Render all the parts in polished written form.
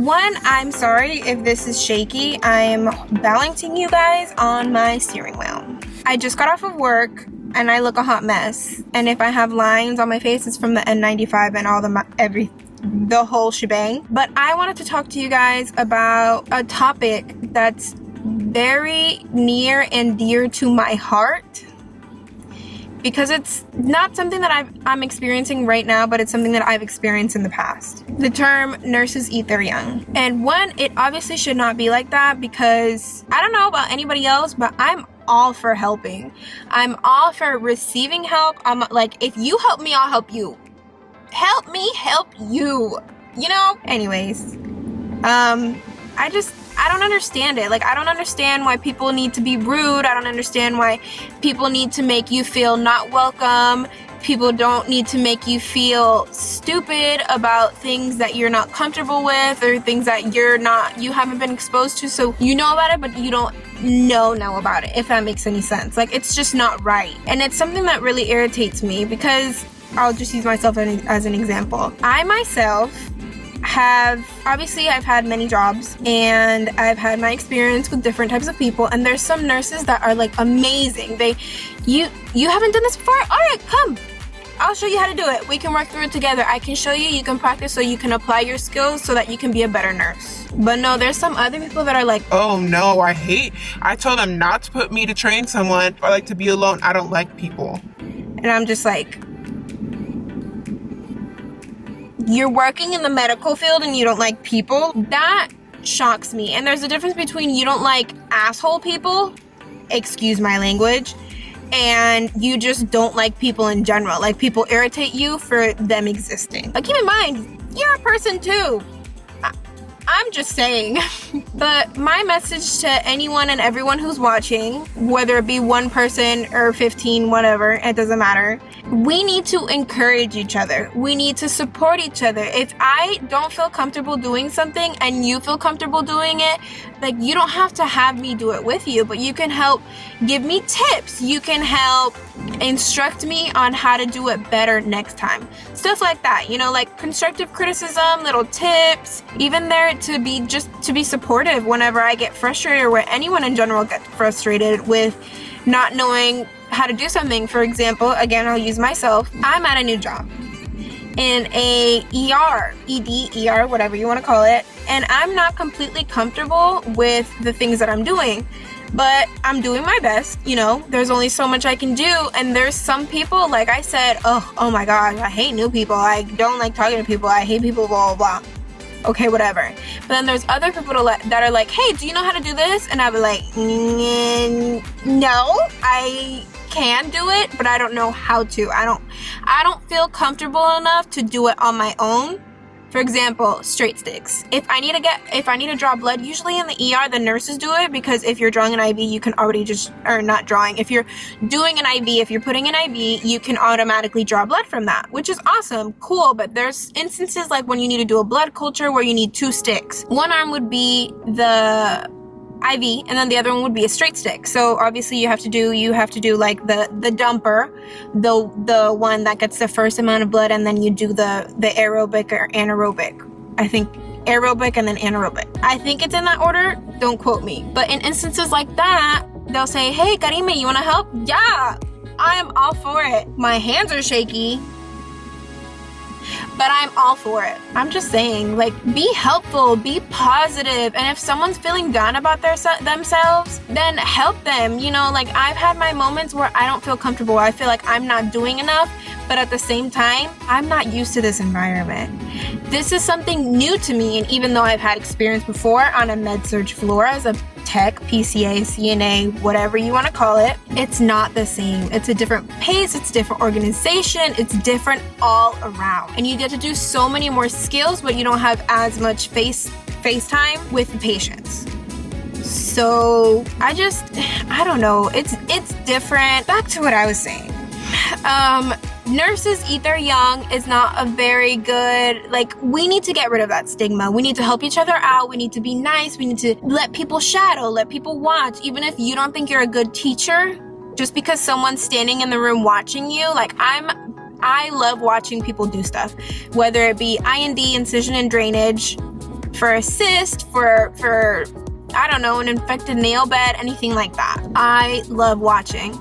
One, I'm sorry if this is shaky. I'm balancing you guys on my steering wheel. I just got off of work and I look a hot mess. And if I have lines on my face, it's from the N95 and all the whole shebang. But I wanted to talk to you guys about a topic that's very near and dear to my heart, because it's not something that I'm experiencing right now, but it's something that I've experienced in the past. The term nurses eat their young. And one, it obviously should not be like that, because I don't know about anybody else, but I'm all for helping. I'm all for receiving help. I'm like, if you help me, I'll help you. Help me help you. You know? Anyways, I don't understand it. Like, I don't understand why people need to be rude. I don't understand why people need to make you feel not welcome. People don't need to make you feel stupid about things that you're not comfortable with, or things that you haven't been exposed to. So you know about it, but you don't know about it, if that makes any sense. Like, it's just not right. And it's something that really irritates me, because I'll just use myself as an example. I myself I've had many jobs, and I've had my experience with different types of people, and there's some nurses that are like amazing. You haven't done this before? All right, come. I'll show you how to do it. We can work through it together. I can show you, you can practice so you can apply your skills so that you can be a better nurse. But no, there's some other people that are like, oh no, I told them not to put me to train someone, or like to be alone. I don't like people. And I'm just like, you're working in the medical field and you don't like people? That shocks me. And there's a difference between you don't like asshole people, excuse my language, and you just don't like people in general. Like, people irritate you for them existing. Like, keep in mind, you're a person too. I'm just saying. But my message to anyone and everyone who's watching, whether it be one person or 15, whatever, it doesn't matter. We need to encourage each other. We need to support each other. If I don't feel comfortable doing something and you feel comfortable doing it, like, you don't have to have me do it with you, but you can help give me tips. You can help instruct me on how to do it better next time. Stuff like that, you know, like constructive criticism, little tips, even there to be supportive whenever I get frustrated, or where anyone in general gets frustrated with not knowing how to do something. For example, again, I'll use myself. I'm at a new job in a ED, whatever you want to call it, and I'm not completely comfortable with the things that I'm doing, but I'm doing my best. You know, there's only so much I can do, and there's some people, like I said, oh my gosh, I hate new people, I don't like talking to people, I hate people, blah blah blah. Okay, whatever. But then there's other people that are like, hey, do you know how to do this? And I'll be like, no, I can do it, but I don't know how to. I don't feel comfortable enough to do it on my own. For example, straight sticks. If I need to draw blood, usually in the ER, the nurses do it, because if you're drawing an IV, you can already if you're doing an IV, if you're putting an IV, you can automatically draw blood from that, which is awesome, cool. But there's instances like when you need to do a blood culture where you need 2 sticks. One arm would be the IV, and then the other one would be a straight stick. So obviously you have to do like the dumper, the one that gets the first amount of blood, and then you do the aerobic or anaerobic. I think aerobic and then anaerobic. I think it's in that order. Don't quote me. But in instances like that, they'll say, hey, Karime, you want to help? Yeah, I am all for it. My hands are shaky, but I'm all for it. I'm just saying, like, be helpful, be positive, and if someone's feeling down about themselves, then help them. You know, like, I've had my moments where I don't feel comfortable. I feel like I'm not doing enough, but at the same time, I'm not used to this environment. This is something new to me, and even though I've had experience before on a med-surg floor as a tech, PCA, CNA, whatever you want to call it, it's not the same. It's a different pace, it's a different organization, it's different all around. And you get to do so many more skills, but you don't have as much face time with the patients. So I don't know. It's different. Back to what I was saying. Nurses eat their young is not a very good, like, we need to get rid of that stigma. We need to help each other out. We need to be nice. We need to let people shadow, let people watch. Even if you don't think you're a good teacher, just because someone's standing in the room watching you, like, I love watching people do stuff, whether it be I&D, incision and drainage, for a cyst, for I don't know, an infected nail bed, anything like that. I love watching.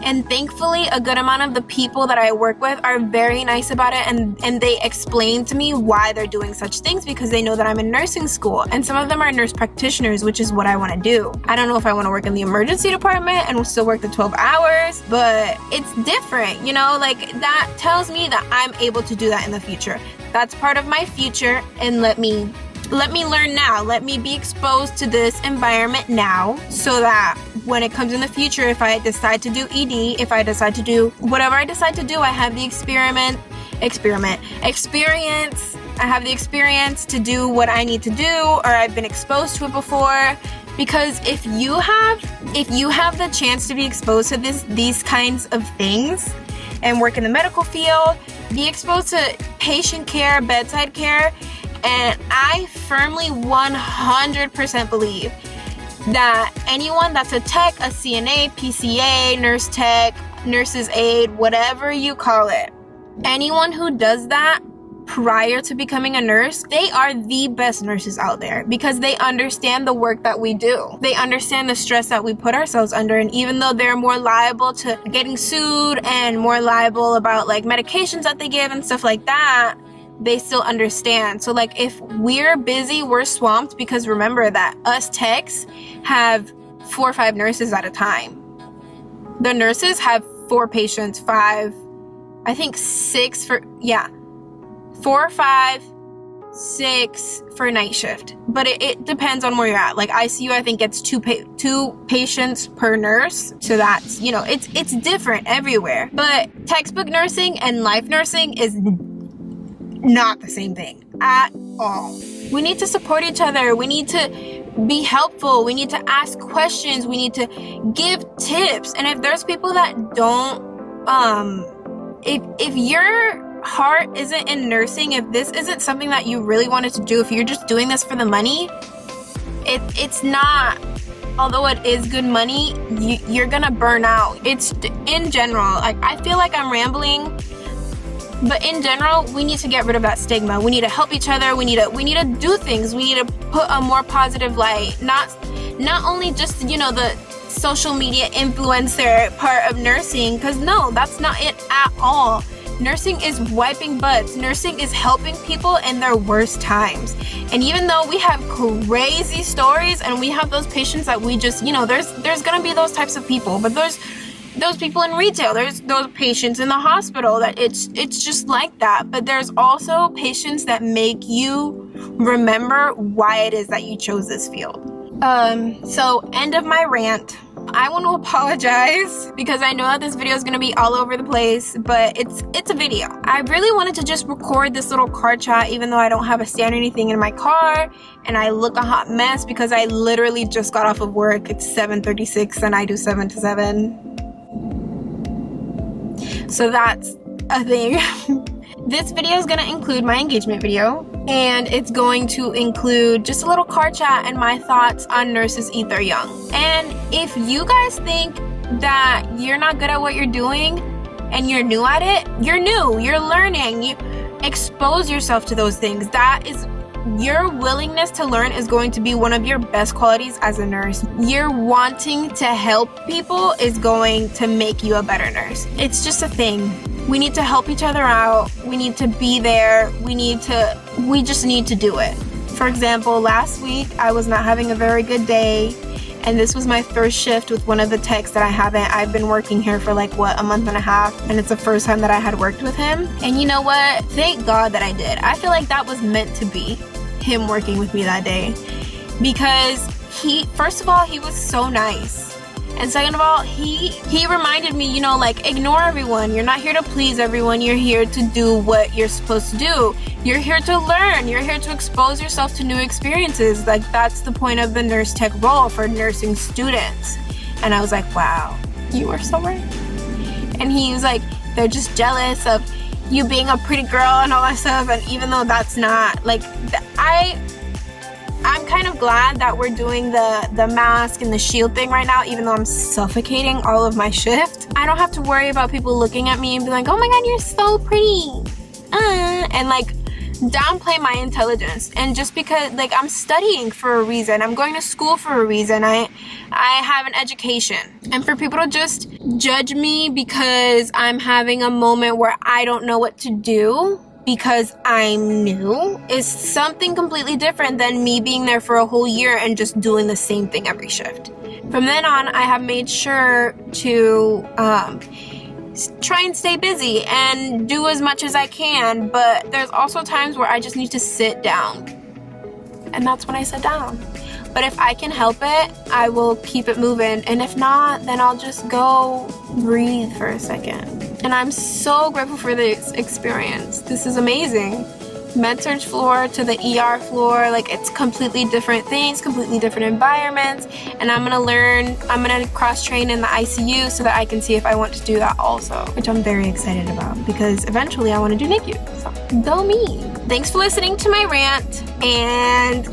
And thankfully, a good amount of the people that I work with are very nice about it, and they explain to me why they're doing such things, because they know that I'm in nursing school. And some of them are nurse practitioners, which is what I want to do. I don't know if I want to work in the emergency department and still work the 12 hours, but it's different, you know, like that tells me that I'm able to do that in the future. That's part of my future, and let me learn now. Let me be exposed to this environment now, so that when it comes in the future, if I decide to do ED, if I decide to do whatever I decide to do, I have the experience. I have the experience to do what I need to do, or I've been exposed to it before. Because if you have the chance to be exposed to these kinds of things and work in the medical field, be exposed to patient care, bedside care, and I firmly 100% believe that anyone that's a tech, a CNA, PCA, nurse tech, nurse's aide, whatever you call it, anyone who does that prior to becoming a nurse, they are the best nurses out there, because they understand the work that we do. They understand the stress that we put ourselves under, and even though they're more liable to getting sued and more liable about like medications that they give and stuff like that, they still understand. So like if we're busy, we're swamped, because remember that us techs have 4 or 5 nurses at a time. The nurses have 4 patients, 5, I think 6 4 or 5, 6 for night shift. But it depends on where you're at. Like ICU, I think it's 2 patients per nurse. So that's, you know, it's different everywhere. But textbook nursing and life nursing is not the same thing at all. We need to support each other. We need to be helpful. We need to ask questions. We need to give tips. And if there's people that don't, if your heart isn't in nursing, if this isn't something that you really wanted to do, if you're just doing this for the money, it's not. Although it is good money, you're gonna burn out. It's in general. Like I feel like I'm rambling. But in general, we need to get rid of that stigma. We need to help each other. We need to do things. We need to put a more positive light. Not only just, you know, the social media influencer part of nursing, because no, that's not it at all. Nursing is wiping butts. Nursing is helping people in their worst times. And even though we have crazy stories and we have those patients that we just, you know, there's gonna be those types of people, but there's those people in retail, there's those patients in the hospital, that it's just like that. But there's also patients that make you remember why it is that you chose this field. So end of my rant. I want to apologize because I know that this video is going to be all over the place, but it's a video. I really wanted to just record this little car chat, even though I don't have a stand or anything in my car, and I look a hot mess because I literally just got off of work. It's 7:36 and I do 7 to 7. So that's a thing. This video is going to include my engagement video, and it's going to include just a little car chat and my thoughts on nurses eat their young. And if you guys think that you're not good at what you're doing and you're new at it, you're new, you're learning, you expose yourself to those things. That is, your willingness to learn is going to be one of your best qualities as a nurse. Your wanting to help people is going to make you a better nurse. It's just a thing. We need to help each other out. We need to be there. We just need to do it. For example, last week I was not having a very good day, and this was my first shift with one of the techs that I've been working here for like a month and a half, and it's the first time that I had worked with him. And you know what? Thank God that I did. I feel like that was meant to be, him working with me that day, because first of all, he was so nice. And second of all, he reminded me, you know, like, ignore everyone. You're not here to please everyone. You're here to do what you're supposed to do. You're here to learn. You're here to expose yourself to new experiences. Like, that's the point of the nurse tech role for nursing students. And I was like, wow, you are so right. And he was like, they're just jealous of you being a pretty girl and all that stuff. And even though that's not, like, I'm kind of glad that we're doing the mask and the shield thing right now, even though I'm suffocating all of my shift. I don't have to worry about people looking at me and be like, oh my God, you're so pretty. And like, downplay my intelligence. And just because, like, I'm studying for a reason, I'm going to school for a reason, I have an education. And for people to just judge me because I'm having a moment where I don't know what to do because I'm new is something completely different than me being there for a whole year and just doing the same thing every shift. From then on, I have made sure to try and stay busy and do as much as I can, but there's also times where I just need to sit down, and that's when I sit down. But if I can help it, I will keep it moving, and if not, then I'll just go breathe for a second. And I'm so grateful for this experience. This is amazing. Med-surg floor to the ER floor, like, it's completely different things, completely different environments, and I'm gonna cross-train in the ICU so that I can see if I want to do that also, which I'm very excited about because eventually I want to do NICU, so go me. Thanks for listening to my rant, and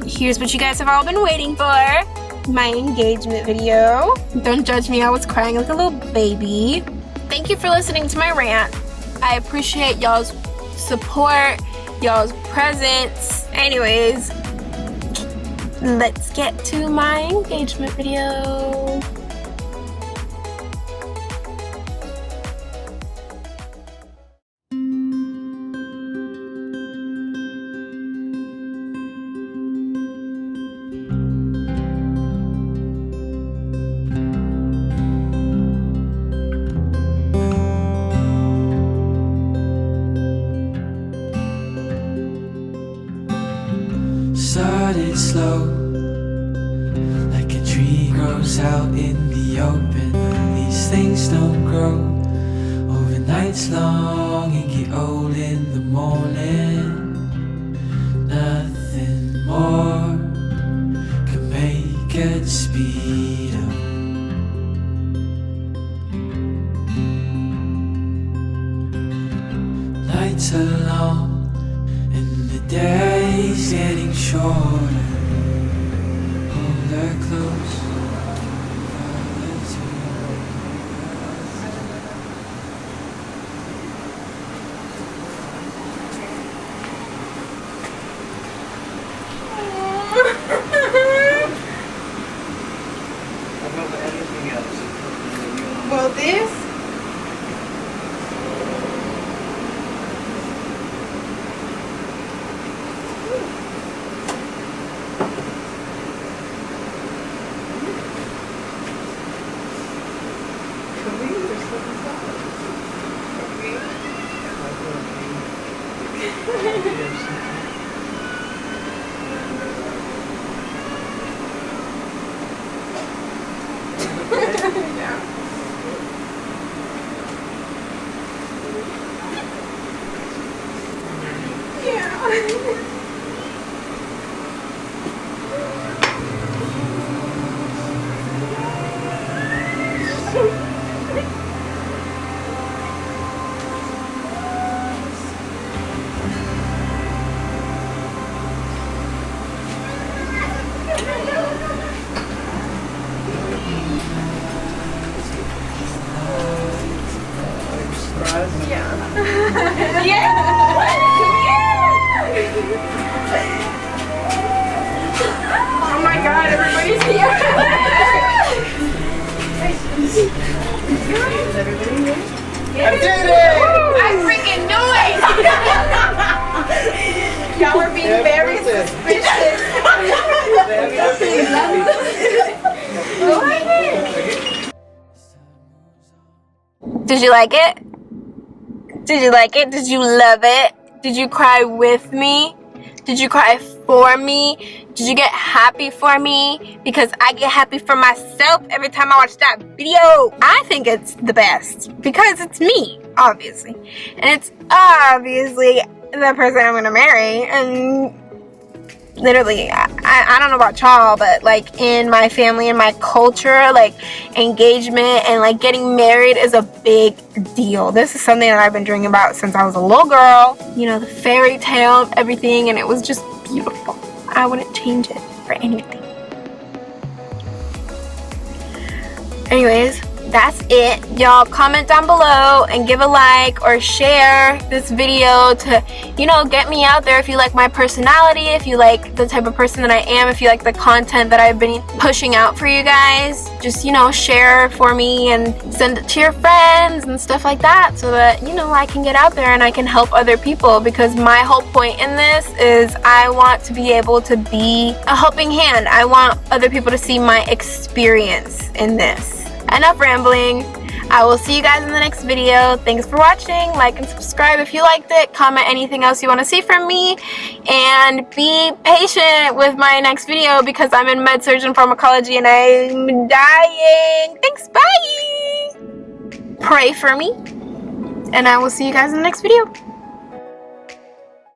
here's what you guys have all been waiting for. My engagement video. Don't judge me, I was crying like a little baby. Thank you for listening to my rant. I appreciate y'all's support, y'all's presence. Anyways, let's get to my engagement video. Started slow, like a tree grows out in the open. These things don't grow over nights long and get old in the morning. Nothing more can make it speed up. Nights are long and the day's getting shorter. Hold her close. Well, this oh my god, everybody's here. Is everybody here? I did it! I freaking knew it! Y'all were being very suspicious. Did you like it? Did you like it? Did you love it? Did you cry with me? Did you cry for me? Did you get happy for me? Because I get happy for myself every time I watch that video. I think it's the best because it's me, obviously. And it's obviously the person I'm gonna marry. And literally, I don't know about y'all, but like in my family and my culture, like engagement and like getting married is a big deal. This is something that I've been dreaming about since I was a little girl. You know, the fairy tale of everything, and it was just beautiful. I wouldn't change it for anything. Anyways, that's it. Y'all comment down below and give a like or share this video to, you know, get me out there if you like my personality, if you like the type of person that I am, if you like the content that I've been pushing out for you guys. Just, you know, share for me and send it to your friends and stuff like that so that, you know, I can get out there and I can help other people, because my whole point in this is I want to be able to be a helping hand. I want other people to see my experience in this. Enough rambling. I will see you guys in the next video. Thanks for watching. Like and subscribe if you liked it. Comment anything else you want to see from me. And be patient with my next video because I'm in med-surg and pharmacology and I'm dying. Thanks. Bye. Pray for me. And I will see you guys in the next video.